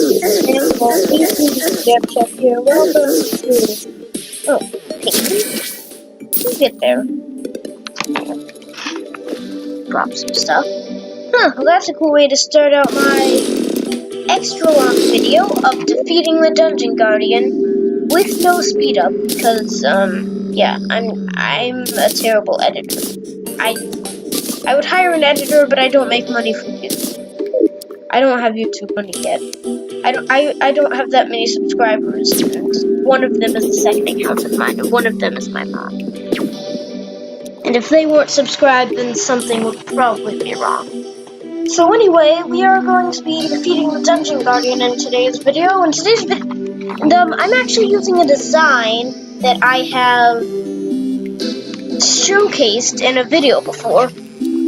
And please do the step check here. Welcome to... Oh, pink. Get there. Drop some stuff. Well, that's a cool way to start out my extra long video of defeating the Dungeon Guardian with no speed up, because, yeah, I'm a terrible editor. I would hire an editor, but I don't make money from YouTube. I don't have YouTube money yet. I don't have that many subscribers, and one of them is a second account of mine, and one of them is my mom. And if they weren't subscribed, then something would probably be wrong. So anyway, we are going to be defeating the Dungeon Guardian in today's video. And I'm actually using a design that I have showcased in a video before.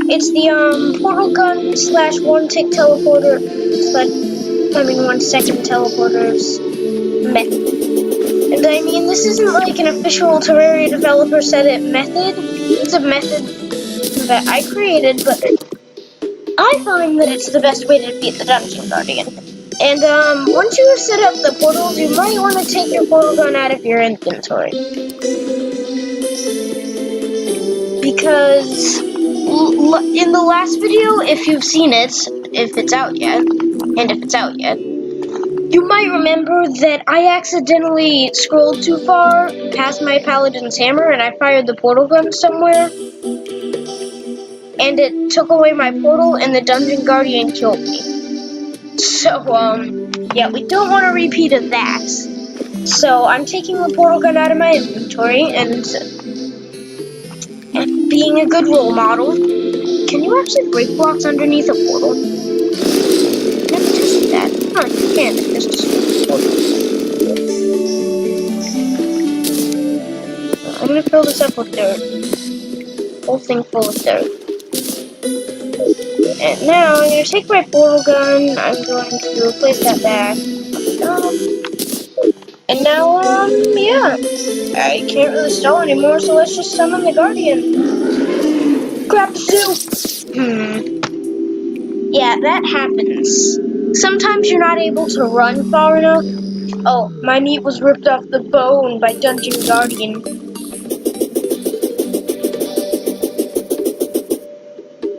It's the portal gun / one-tick teleporter / 1 second teleporters method. And I mean, this isn't like an official Terraria developer said it method. It's a method that I created, but I find that it's the best way to defeat the Dungeon Guardian. And once you have set up the portals, you might want to take your portal gun out of your inventory. Because in the last video, if you've seen it, if it's out yet, you might remember that I accidentally scrolled too far past my Paladin's Hammer and I fired the portal gun somewhere. And it took away my portal and the Dungeon Guardian killed me. So, yeah, we don't want a repeat of that. So, I'm taking the portal gun out of my inventory and being a good role model. Can you actually break blocks underneath a portal? Never tested that. Huh, you can. There's just a portal. I'm gonna fill this up with dirt. Whole thing full of dirt. And now I'm gonna take my portal gun. I'm going to place that back. And now, yeah. I can't really stall anymore, so let's just summon the Guardian. Grab the soup! Yeah, that happens. Sometimes you're not able to run far enough. Oh, my meat was ripped off the bone by Dungeon Guardian.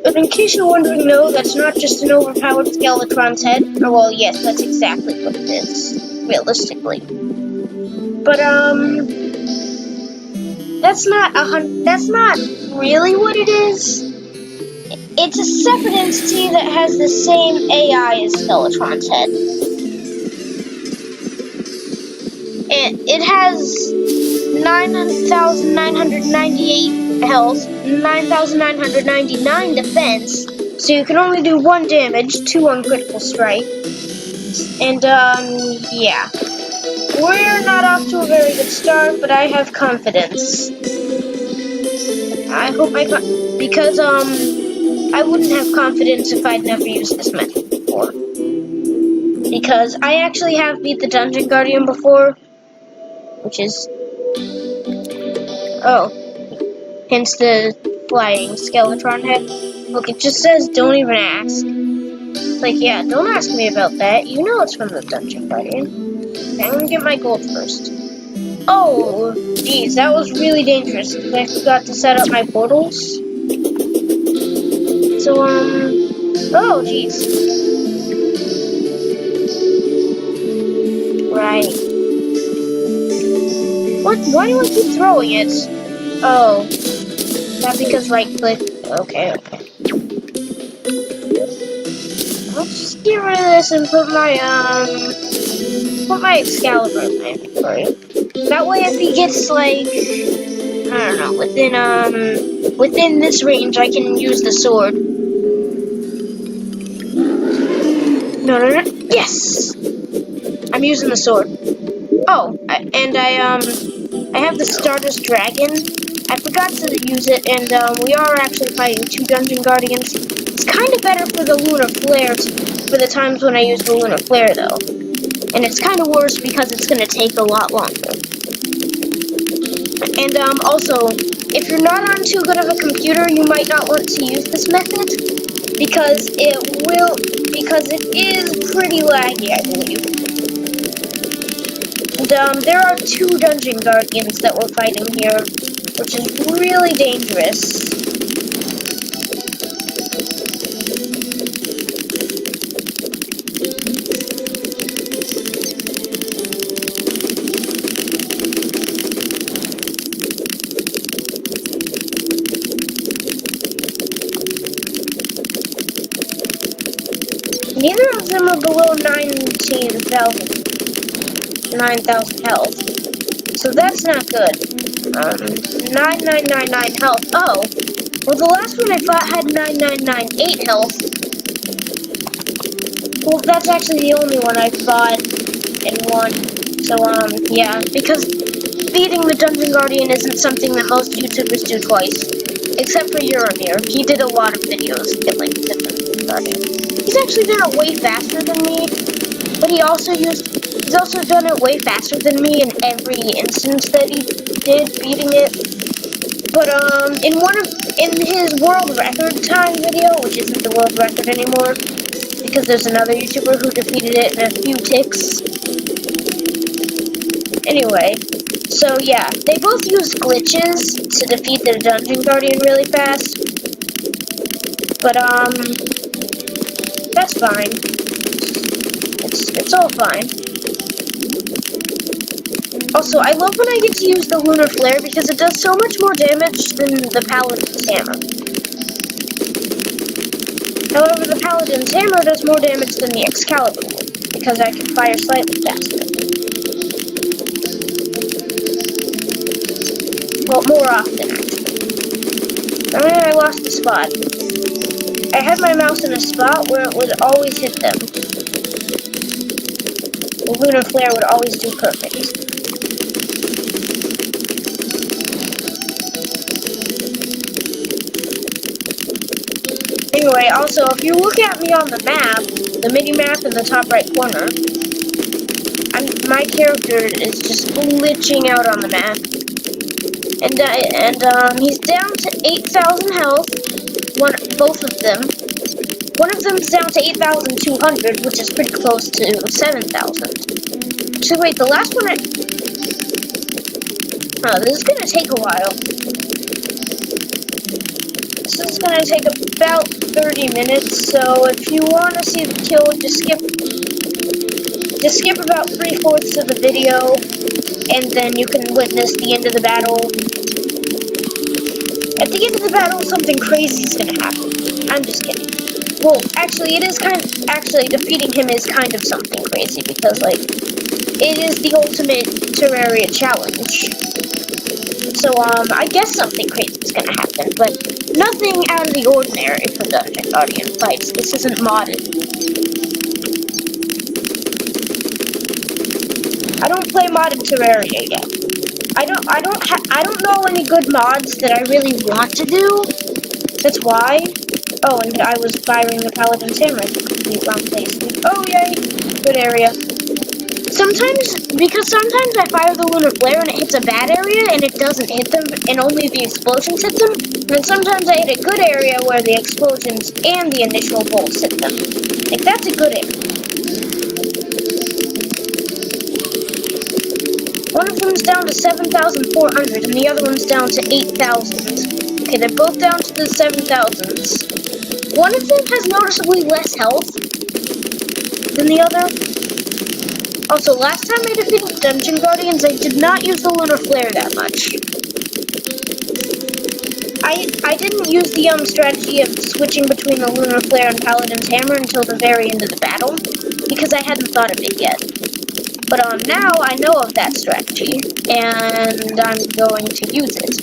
But in case you're wondering, no, that's not just an overpowered Skeletron's head. Oh, well, yes, that's exactly what it is, realistically. But, that's not really what it is. It's a separate entity that has the same AI as Skeletron's head. It has 9,998 health, 9,999 defense, so you can only do 1 damage, 2 on critical strike. And, yeah. We're not off to a very good start, but I have confidence. I hope because, I wouldn't have confidence if I'd never used this method before. Because I actually have beat the Dungeon Guardian before, which is... Oh. Hence the flying Skeletron head. Look, it just says, don't even ask. It's like, yeah, don't ask me about that. You know it's from the Dungeon Guardian. Okay, I'm gonna get my gold first. Oh, geez, that was really dangerous, because I forgot to set up my portals. So, oh, geez. Right. What? Why do I keep throwing it? Oh. Is that because right-click? Okay. Let's just get rid of this and put my Excalibur in my inventory. That way if he gets, like, I don't know, within this range, I can use the sword. No. Yes! I'm using the sword. Oh, I have the Stardust Dragon. I forgot to use it, and we are actually fighting 2 Dungeon Guardians. It's kind of better for the Lunar Flare, for the times when I use the Lunar Flare, though. And it's kind of worse because it's going to take a lot longer. And also, if you're not on too good of a computer, you might not want to use this method. because it is pretty laggy, I believe. And there are 2 dungeon guardians that we're fighting here, which is really dangerous. Neither of them are below 9,000 health. So that's not good. 9999 health. Oh. Well, the last one I fought had 9998 health. Well, that's actually the only one I fought and won. So, yeah. Because beating the Dungeon Guardian isn't something that most YouTubers do twice. Except for Euromir. He did a lot of videos killing the Dungeon Guardian. He's actually done it way faster than me. But he's also done it way faster than me in every instance that he did beating it. But in his world record time video, which isn't the world record anymore, because there's another YouTuber who defeated it in a few ticks. Anyway, so yeah, they both use glitches to defeat the Dungeon Guardian really fast. But that's fine. It's all fine. Also, I love when I get to use the Lunar Flare because it does so much more damage than the Paladin's Hammer. However, the Paladin's Hammer does more damage than the Excalibur because I can fire slightly faster. Well, more often, actually. I lost the spot. I had my mouse in a spot where it would always hit them. The Lunar Flare would always do perfect. Anyway, also, if you look at me on the map, the mini-map in the top right corner, my character is just glitching out on the map. And he's down to 8,000 health, both of them. One of them's down to 8,200, which is pretty close to 7,000. Actually, wait, the last one oh, this is gonna take a while. This is gonna take about 30 minutes, so if you wanna see the kill, just skip about 3/4 of the video, and then you can witness the end of the battle. At the end of the battle, something crazy is gonna happen. I'm just kidding. Well, actually, defeating him is kind of something crazy, because, like, it is the ultimate Terraria challenge. So, I guess something crazy is gonna happen, but nothing out of the ordinary for Dungeon Guardian fights. This isn't modded. I don't play modded Terraria yet. I don't know any good mods that I really want to do. That's why. Oh, and I was firing the Paladin's Hammer at the complete wrong place. Oh, yay! Good area. Sometimes I fire the Lunar Flare and it hits a bad area and it doesn't hit them, and only the explosions hit them. And then sometimes I hit a good area where the explosions and the initial bolts hit them. Like, that's a good area. One of them's down to 7,400 and the other one's down to 8,000. Okay, they're both down to the 7,000s. One of them has noticeably less health than the other. Also, last time I defeated Dungeon Guardians, I did not use the Lunar Flare that much. I didn't use the strategy of switching between the Lunar Flare and Paladin's Hammer until the very end of the battle, because I hadn't thought of it yet. But now I know of that strategy, and I'm going to use it.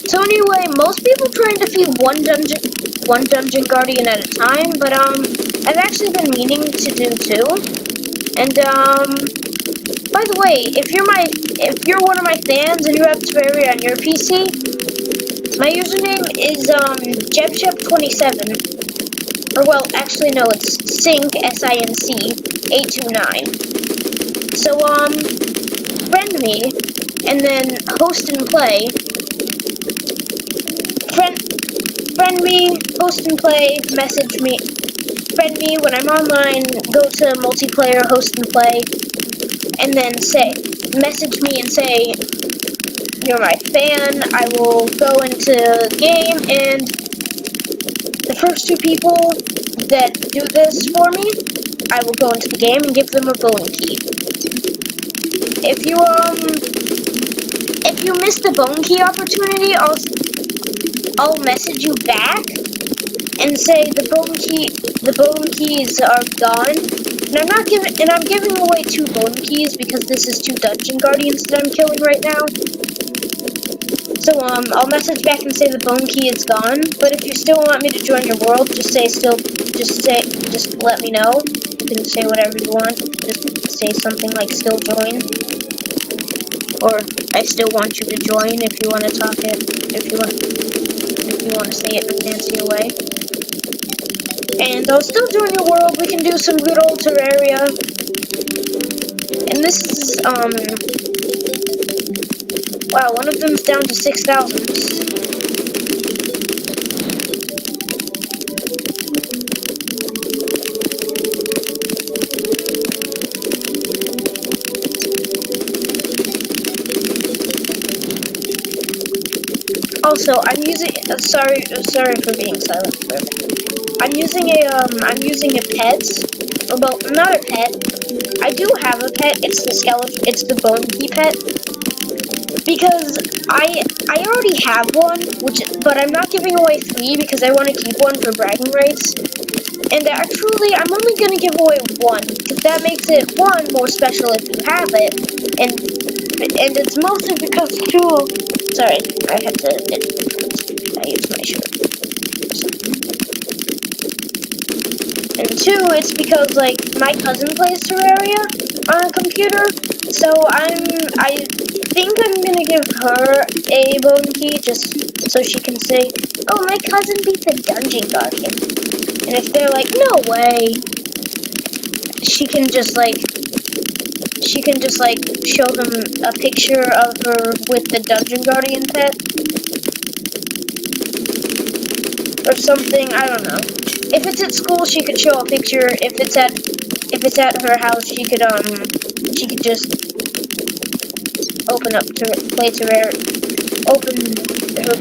So anyway, most people try and defeat one Dungeon Guardian at a time, but I've actually been meaning to do 2. And by the way, if you're one of my fans and you have Terraria on your PC, my username is JebShep27. Or well, actually no, it's Sync SINC829. So friend me, and then host and play. Friend friend me, host and play, message me, friend me when I'm online, go to multiplayer, host and play, and then message me and say, you're my fan. I will go into the game, and the first 2 people that do this for me, I will go into the game and give them a bone key. If you miss the bone key opportunity, I'll message you back and say the bone keys are gone. And I'm giving away 2 bone keys because this is 2 dungeon guardians that I'm killing right now. So I'll message back and say the bone key is gone. But if you still want me to join your world, just let me know. You can say whatever you want. Just say something like still join. Or I still want you to join if you want to talk it, if you want to say it in a fancier way. And I'll still join your world. We can do some good old terraria. And this is wow, one of them's down to 6,000. Also, I'm using. Sorry for being silent for a minute. I'm using a pet. Well, not a pet. I do have a pet. It's the skeleton. It's the bone key pet. Because I already have one, but I'm not giving away 3 because I want to keep one for bragging rights. And actually, I'm only gonna give away 1 because that makes it 1 more special if you have it, and it's mostly because 2. Sorry, I used my shirt. And 2, it's because like my cousin plays Terraria on a computer, so I think I'm gonna give her a bone key just so she can say, "Oh, my cousin beat the dungeon guardian." And if they're like, "No way," she can just show them a picture of her with the dungeon guardian pet or something. I don't know. If it's at school, she could show a picture. If it's at her house, she could just open her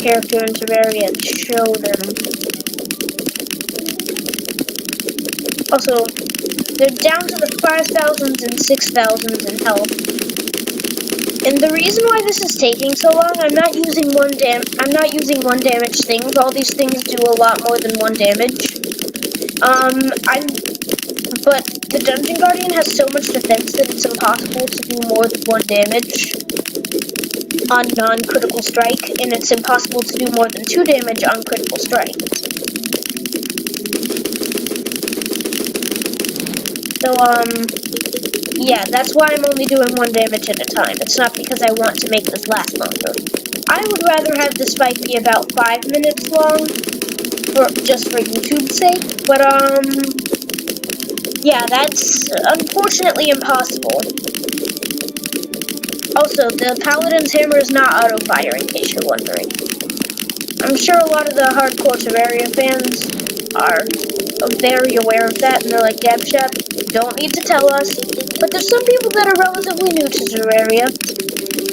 character in Terraria and show them. Also, they're down to the 5,000s and 6,000s in health. And the reason why this is taking so long, I'm not using one damage things. All these things do a lot more than 1 damage. But the Dungeon Guardian has so much defense that it's impossible to do more than 1 damage on non-critical strike, and it's impossible to do more than 2 damage on critical strike. So, yeah, that's why I'm only doing 1 damage at a time. It's not because I want to make this last longer. I would rather have this fight be about 5 minutes long, just for YouTube's sake, but, yeah, that's unfortunately impossible. Also, the Paladin's Hammer is not auto-fire, in case you're wondering. I'm sure a lot of the hardcore Terraria fans are very aware of that, and they're like, Dabshep, you don't need to tell us. But there's some people that are relatively new to Terraria,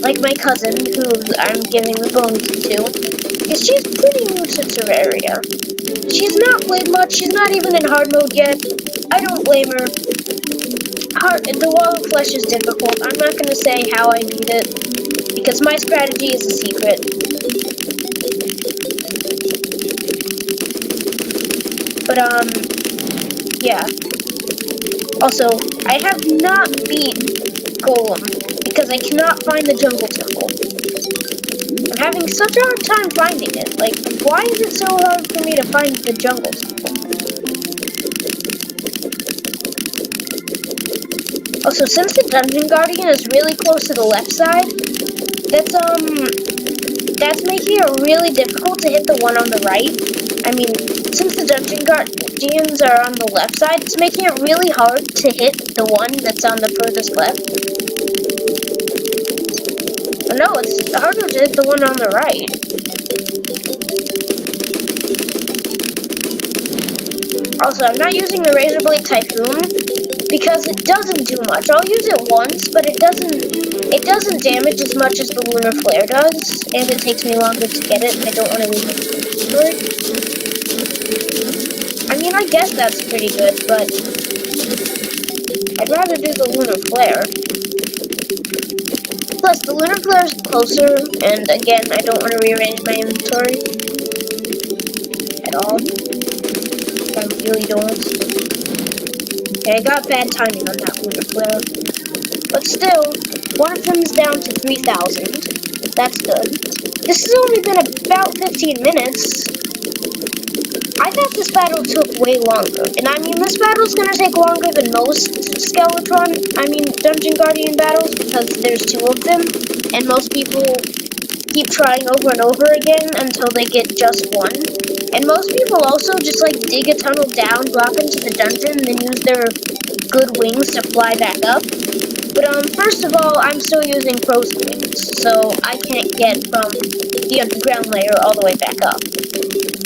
like my cousin, who I'm giving the bone to, because she's pretty new to Terraria. She's not played much, she's not even in hard mode yet. I don't blame her. The Wall of Flesh is difficult. I'm not going to say how I beat it, because my strategy is a secret. But, yeah. Also, I have not beat Golem, because I cannot find the Jungle Temple. I'm having such a hard time finding it. Like, why is it so hard for me to find the Jungle Temple? Also, since the Dungeon Guardian is really close to the left side, that's making it really difficult to hit the one on the right. I mean, since the Dungeon Guardians are on the left side, it's making it really hard to hit the one that's on the furthest left. No, it's harder to hit the one on the right. Also, I'm not using the Razor Blade Typhoon because it doesn't do much. I'll use it once, but it doesn't damage as much as the Lunar Flare does, and it takes me longer to get it, and I don't want to lose my inventory. I mean, I guess that's pretty good, but I'd rather do the Lunar Flare. Plus, the Lunar Flare is closer, and again, I don't want to rearrange my inventory at all. I really don't. Okay, I got bad timing on that Lunar Flare. But still, one of them is down to 3,000. That's good. This has only been about 15 minutes. I thought this battle took way longer. And I mean, this battle's gonna take longer than most Dungeon Guardian battles because there's 2 of them. And most people keep trying over and over again until they get just one. And most people also just like dig a tunnel down, drop into the dungeon, and then use their good wings to fly back up. But first of all, I'm still using frozen wings, so I can't get from the underground layer all the way back up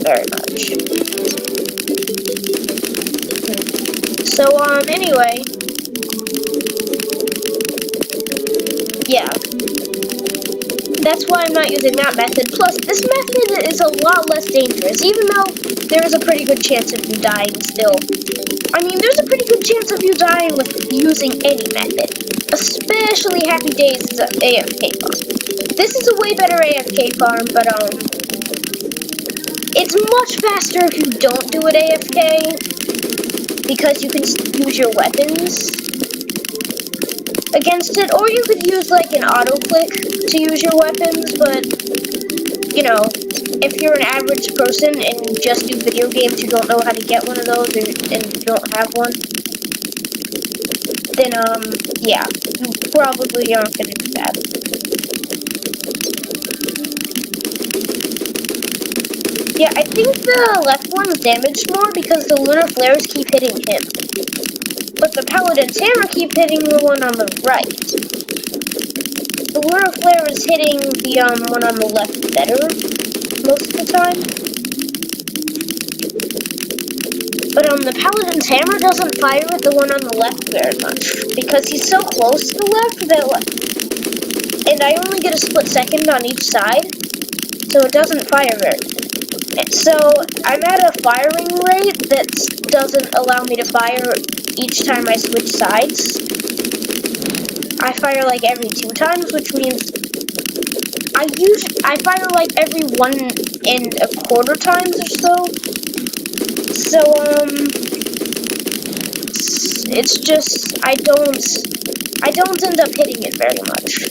very much. So anyway, yeah. That's why I'm not using that method. Plus, this method is a lot less dangerous, even though there is a pretty good chance of you dying still. I mean, there's a pretty good chance of you dying with using any method. Especially Happy Days is an AFK farm. This is a way better AFK farm, but it's much faster if you don't do it AFK, because you can use your weapons against it, or you could use like an auto click to use your weapons, but you know, if you're an average person and you just do video games, you don't know how to get one of those, and you don't have one, then yeah, you probably aren't gonna do that. Yeah, I think the left one's damaged more because the Lunar Flares keep hitting him. But the Paladin's Hammer keep hitting the one on the right. The Lunar Flare is hitting the one on the left better most of the time. But the Paladin's Hammer doesn't fire at the one on the left very much because he's so close to the left and I only get a split second on each side, so it doesn't fire very good. So I'm at a firing rate that doesn't allow me to fire each time I switch sides. I fire like every 2 times, which means I fire like every 1.25 times or so. So it's just I don't end up hitting it very much.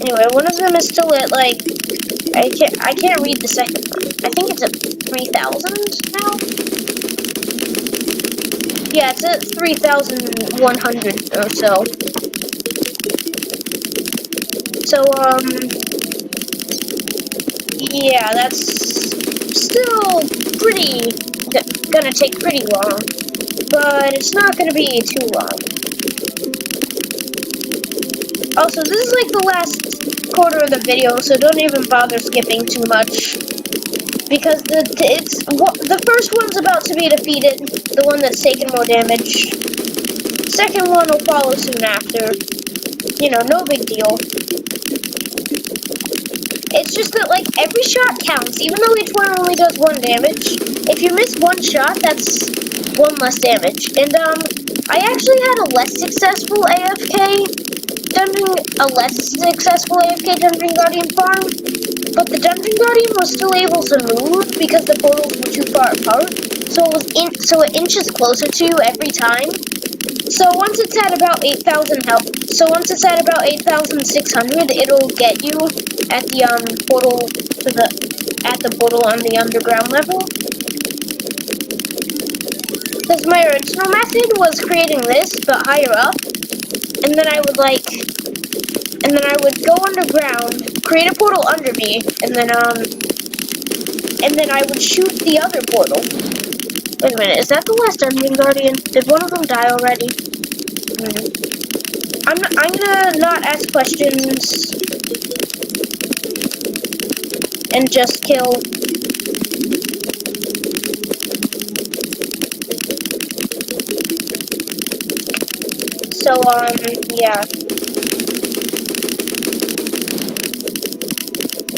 Anyway, one of them is still at like I can't read the second one. I think it's at 3,000 now. Yeah, it's at 3,100 or so. So yeah, that's still gonna take pretty long, but it's not gonna be too long. Also, this is like the last quarter of the video, so don't even bother skipping too much, because the first one's about to be defeated, the one that's taken more damage. Second one will follow soon after. You know, no big deal. It's just that like every shot counts, even though each one only does 1 damage. If you miss 1 shot, that's 1 less damage. And I actually had a less successful AFK Dungeon Guardian farm, but the Dungeon Guardian was still able to move because the portals were too far apart, so it inches closer to you every time. So once it's at about 8,000 health, so once it's at about 8,600, it'll get you at the portal on the underground level. Because my original method was creating this, but higher up, and then I would go underground, create a portal under me, and then I would shoot the other portal. Wait a minute, is that the last Dungeon Guardian? Did one of them die already? I'm gonna not ask questions and just kill. So, yeah.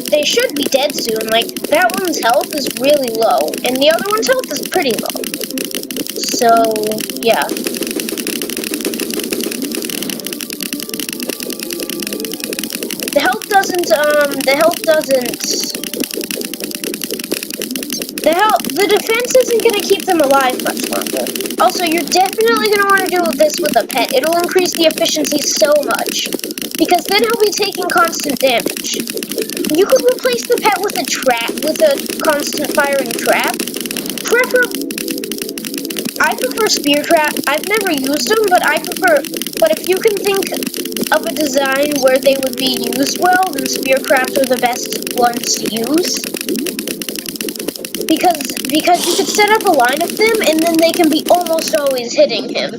They should be dead soon. Like, that one's health is really low, and the other one's health is pretty low. So, yeah. The defense isn't gonna keep them alive much longer. Also, you're definitely gonna want to do this with a pet. It'll increase the efficiency so much. Because then he'll be taking constant damage. You could replace the pet with a constant firing trap. I prefer spear trap. I've never used them, but if you can think of a design where they would be used well, then spear traps are the best ones to use. Because you could set up a line of them, and then they can be almost always hitting him.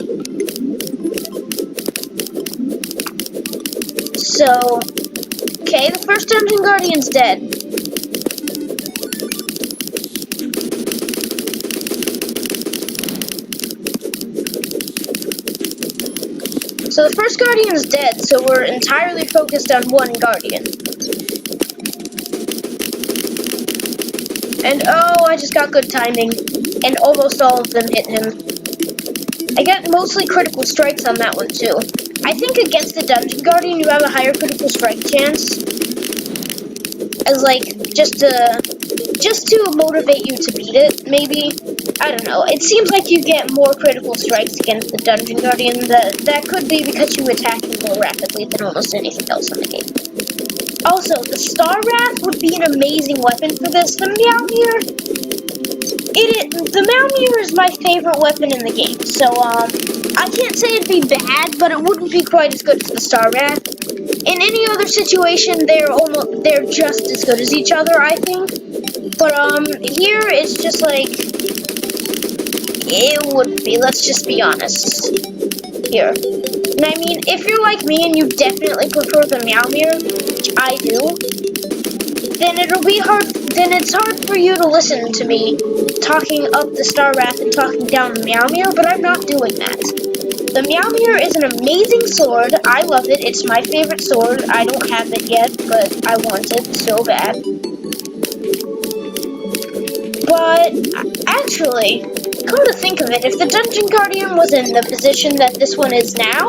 So, okay, the first Dungeon Guardian's dead. So the first Guardian's dead, so we're entirely focused on one Guardian. And oh, I just got good timing, and almost all of them hit him. I got mostly critical strikes on that one too. I think against the Dungeon Guardian you have a higher critical strike chance. As like, just to motivate you to beat it, maybe. I don't know. It seems like you get more critical strikes against the Dungeon Guardian. That could be because you attack him more rapidly than almost anything else in the game. Also, the Star Wrath would be an amazing weapon for this. The Meowmere is my favorite weapon in the game. So, I can't say it'd be bad, but it wouldn't be quite as good as the Star Wrath. In any other situation, they're just as good as each other, I think. But, here it's just like, it wouldn't be, let's just be honest. Here. And I mean, if you're like me and you definitely prefer the Meowmere, which I do, then it's hard for you to listen to me talking up the Star Wrath and talking down the Meowmere, but I'm not doing that. The Meowmere is an amazing sword. I love it. It's my favorite sword. I don't have it yet, but I want it so bad. But, actually, come to think of it, if the Dungeon Guardian was in the position that this one is now,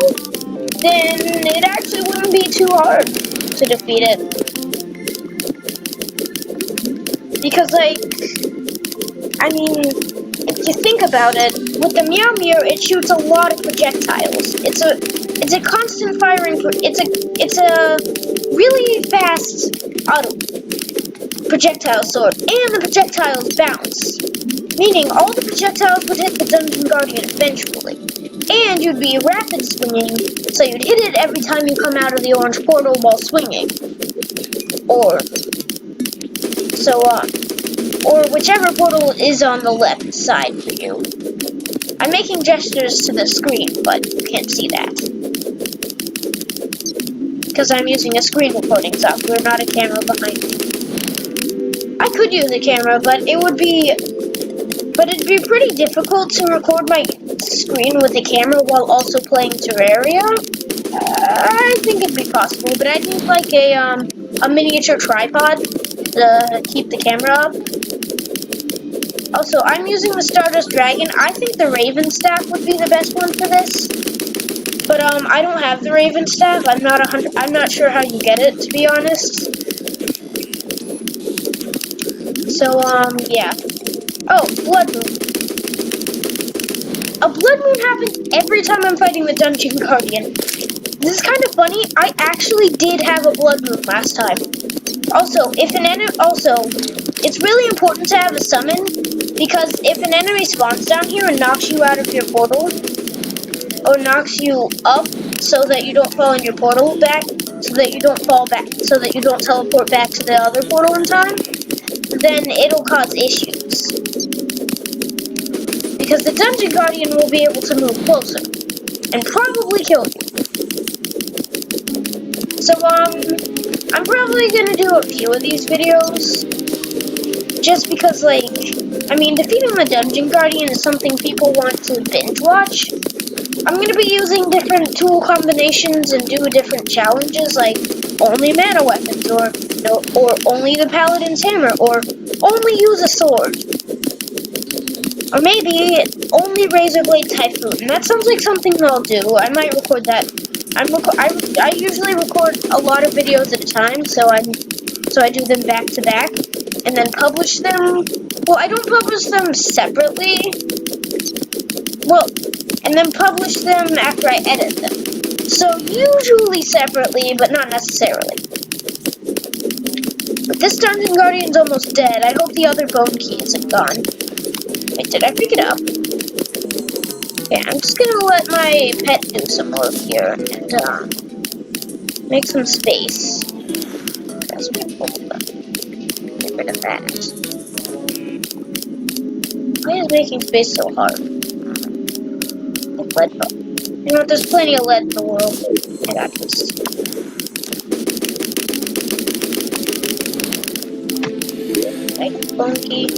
then it actually wouldn't be too hard to defeat it. Because, like, I mean, if you think about it, with the Meowmere, it shoots a lot of projectiles. It's a constant firing, it's a really fast auto projectile sword, and the projectiles bounce. Meaning, all the projectiles would hit the Dungeon Guardian eventually. And you'd be rapid swinging, so you'd hit it every time you come out of the orange portal while swinging. Or so on. Or whichever portal is on the left side for you. I'm making gestures to the screen, but you can't see that. Because I'm using a screen recording software, not a camera behind me. I could use a camera, but it'd be pretty difficult to record my screen with a camera while also playing Terraria. I think it'd be possible, but I'd need like a miniature tripod to keep the camera up. Also, I'm using the Stardust Dragon. I think the Raven Staff would be the best one for this. But I don't have the Raven Staff. I'm not sure how you get it, to be honest. So yeah. Oh, Blood Moon. A Blood Moon happens every time I'm fighting the Dungeon Guardian. This is kind of funny. I actually did have a Blood Moon last time. Also, it's really important to have a summon, because if an enemy spawns down here and knocks you out of your portal, or knocks you up so that you don't fall in your portal back, so that you don't fall back, so that you don't teleport back to the other portal in time, then it'll cause issues. Because the Dungeon Guardian will be able to move closer, and probably kill you. So, I'm probably gonna do a few of these videos, just because, like, I mean, defeating the Dungeon Guardian is something people want to binge watch, I'm gonna be using different tool combinations and do different challenges, like only mana weapons, or no, or only the paladin's hammer, or only use a sword, or maybe only razor blade typhoon. That sounds like something that I'll do. I might record that. I usually record a lot of videos at a time, so I do them back to back, and then publish them. Well, I don't publish them separately. Well, and then publish them after I edit them. So usually separately, but not necessarily. But this Dungeon Guardian's almost dead. I hope the other bone keys have gone. Wait, did I pick it up? Yeah, I'm just gonna let my pet do some work here and make some space. That's my folder. Get rid of that. Why is making space so hard? Lead. You know what? There's plenty of lead in the world. I got this. Like funky.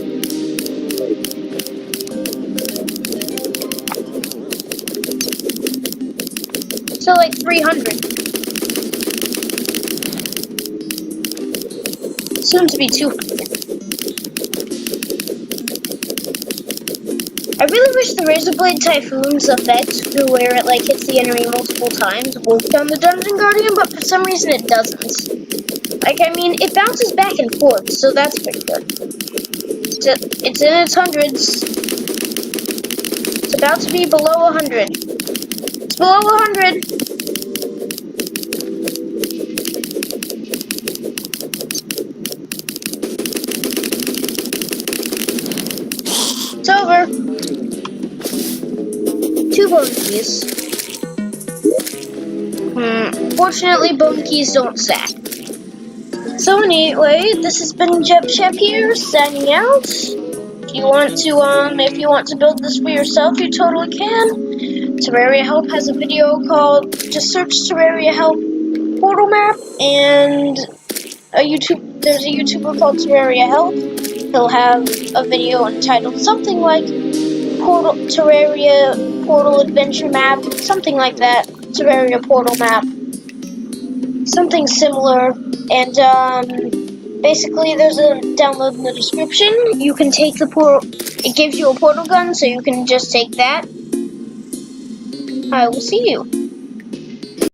So like 300. Soon to be 200. I really wish the Razor Blade Typhoon's effect, where it like hits the enemy multiple times, worked on the Dungeon Guardian, but for some reason it doesn't. Like, I mean, it bounces back and forth, so that's pretty good. It's in its hundreds. It's about to be below 100. It's below 100. It's over. 2 bone keys. Fortunately, bone keys don't stack. So anyway, this has been Jeb here, signing out. If you want to build this for yourself, you totally can. Terraria Help has a video called, just search Terraria Help portal map, and there's a YouTuber called Terraria Help. He'll have a video entitled something like Terraria Portal Adventure Map, something like that. Terraria Portal Map. Something similar. And basically there's a download in the description. You can take the portal, it gives you a portal gun, so you can just take that. I will see you.